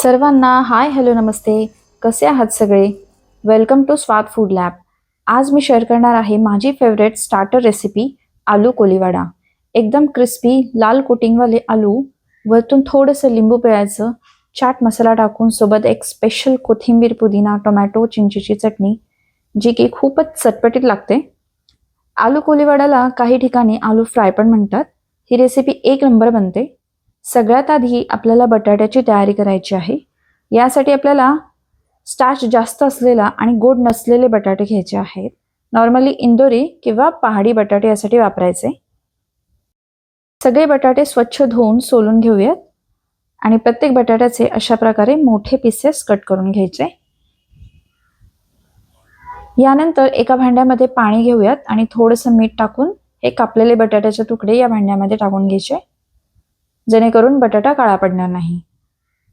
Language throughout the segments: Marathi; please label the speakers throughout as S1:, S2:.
S1: सर्वांना हाय हॅलो नमस्ते. कसे आहात सगळे? वेलकम टू स्वाद फूड लॅब. आज मी शेअर करणार आहे माझी फेवरेट स्टार्टर रेसिपी आलू कोलीवाडा. एकदम क्रिस्पी लाल कोटिंगवाले आलू, वरतून थोडंसं लिंबू पिळायचं, चाट मसाला टाकून सोबत एक स्पेशल कोथिंबीर पुदिना टोमॅटो चिंचेची चटणी, जी की खूपच चटपटीत लागते. आलू कोलीवाडाला काही ठिकाणी आलू फ्राय पण म्हणतात. ही रेसिपी एक नंबर बनते. सगळ्यात आधी आपल्याला बटाट्याची तयारी करायची आहे. यासाठी आपल्याला स्टार्च जास्त असलेला आणि गोड नसलेले बटाटे घ्यायचे आहेत. नॉर्मली इंदोरी किंवा पहाडी बटाटे यासाठी वापरायचे. सगळे बटाटे स्वच्छ धुवून सोलून घेऊयात आणि प्रत्येक बटाट्याचे अशा प्रकारे मोठे पीसेस कट करून घ्यायचे. यानंतर एका भांड्यामध्ये पाणी घेऊयात आणि थोडंसं मीठ टाकून हे कापलेले बटाट्याचे तुकडे या भांड्यामध्ये टाकून घ्यायचे, जेणेकरून बटाटा काळा पडणार नाही.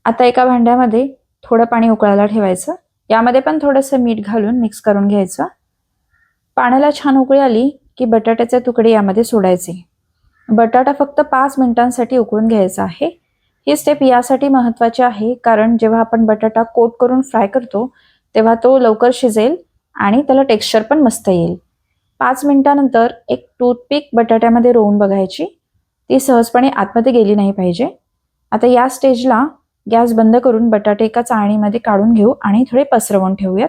S1: आता एका भांड्यामध्ये थोडं पाणी उकळायला ठेवायचं. यामध्ये पण थोडंसं मीठ घालून मिक्स करून घ्यायचं. पाण्याला छान उकळी आली की बटाट्याचे तुकडे यामध्ये सोडायचे. बटाटा फक्त 5 मिनिटांसाठी उकळून घ्यायचा आहे. ही स्टेप यासाठी महत्त्वाची आहे कारण जेव्हा आपण बटाटा कोट करून फ्राय करतो तेव्हा तो लवकर शिजेल आणि त्याला टेक्स्चर पण मस्त येईल. 5 मिनिटानंतर एक टूथपिक बटाट्यामध्ये रोवून बघायची. ती सहजपणे आतमध्ये गेली नाही पाहिजे. आता या स्टेजला गॅस बंद करून बटाटे एका चाळणीमध्ये काढून घेऊ आणि थोडे पसरवून ठेवूयात.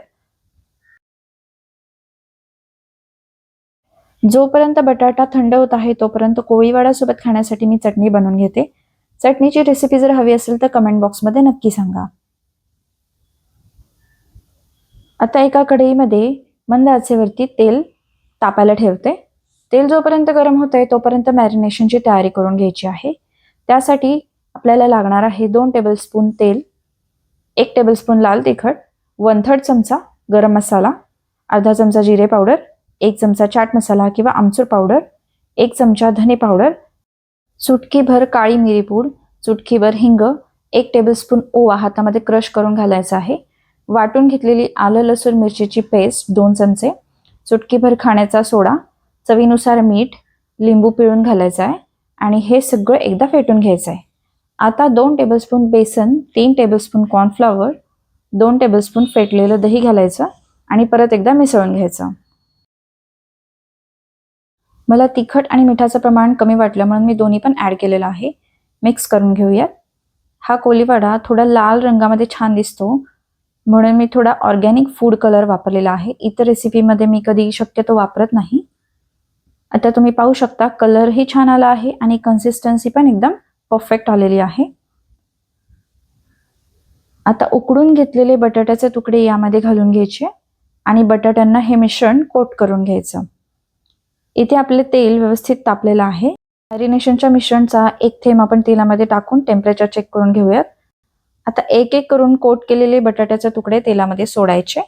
S1: जोपर्यंत बटाटा थंड होत आहे तोपर्यंत कोळीवाड्यासोबत खाण्यासाठी मी चटणी बनवून घेते. चटणीची रेसिपी जर हवी असेल तर कमेंट बॉक्समध्ये नक्की सांगा. आता एका कढईमध्ये मंद आचेवरती तेल तापायला ठेवते. तेल जोपर्यंत गरम होत आहे तोपर्यंत मॅरिनेशनची तयारी करून घ्यायची आहे. त्यासाठी आपल्याला लागणार आहे 2 टेबलस्पून तेल, 1 टेबलस्पून लाल तिखट, 1/3 चमचा गरम मसाला, अर्धा चमचा जिरे पावडर, 1 चमचा चाट मसाला किंवा आमचूर पावडर, 1 चमचा धने पावडर, चुटकीभर काळी मिरी पूड, चुटकीभर हिंग, 1 टेबलस्पून ओवा हातामध्ये क्रश करून घालायचा आहे. वाटून घेतलेली आलं लसूण मिरचीची पेस्ट 2 चमचे, चुटकीभर खाण्याचा सोडा, चवीनुसार मीठ, लिंबू पिळून घालायचा आहे आणि हे सगळं एकदा फेटून घ्यायचं आहे. आता 2 टेबलस्पून बेसन, 3 टेबलस्पून कॉर्नफ्लॉवर, 2 टेबलस्पून फेटलेलं दही घालायचं आणि परत एकदा मिसळून घ्यायचं. मला तिखट आणि मिठाचं प्रमाण कमी वाटलं म्हणून मी दोन्ही पण ॲड केलेलं आहे. मिक्स करून घेऊयात. हा कोलीवाडा थोडा लाल रंगामध्ये छान दिसतो म्हणून मी थोडा ऑर्गॅनिक फूड कलर वापरलेला आहे. इतर रेसिपीमध्ये मी कधी शक्यतो वापरत नाही. आता तुम्ही पाहू शकता कलरही छान आला आहे आणि कन्सिस्टन्सी पण एकदम परफेक्ट आलेली आहे. आता उकडून घेतलेले बटाट्याचे तुकडे यामध्ये घालून घ्यायचे आणि बटाट्यांना हे मिश्रण कोट करून घ्यायचं. इथे आपले तेल व्यवस्थित तापलेलं आहे. मॅरिनेशनच्या मिश्रणचा एक थेंब आपण तेलामध्ये टाकून टेम्परेचर चेक करून घेऊयात. आता एक एक करून कोट केलेले बटाट्याचे तुकडे तेलामध्ये सोडायचे.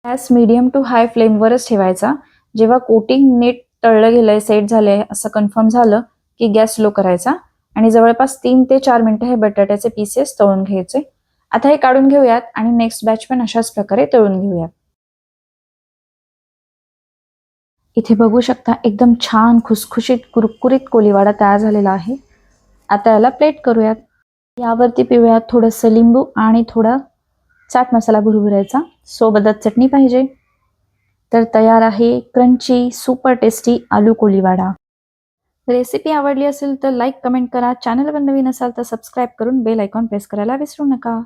S1: गॅस मीडियम टू हाय फ्लेमवरच ठेवायचा. जेव्हा कोटिंग नीट तळलं गेलंय, सेट झालंय असं कन्फर्म झालं की गॅस स्लो करायचा आणि जवळपास 3 ते 4 मिनिटं हे बटाट्याचे पीसेस तळून घ्यायचे. आता हे काढून घेऊयात आणि नेक्स्ट बॅच पण अशाच प्रकारे तळून घेऊयात. इथे बघू शकता एकदम छान खुसखुशीत कुरकुरीत कोलीवाडा तयार झालेला आहे. आता याला प्लेट करूयात. यावरती पिवळ्यात थोडंसं लिंबू आणि थोडा चाट मसाला भुरभुरायचा. सोबतच चटणी पाहिजे तर तयार आहे क्रंची सुपर टेस्टी आलू कोलीवाडा. रेसिपी आवडली असेल तर लाईक कमेंट करा. चॅनलवर नवीन असाल तर सबस्क्राईब करून बेल आयकॉन प्रेस करायला विसरू नका.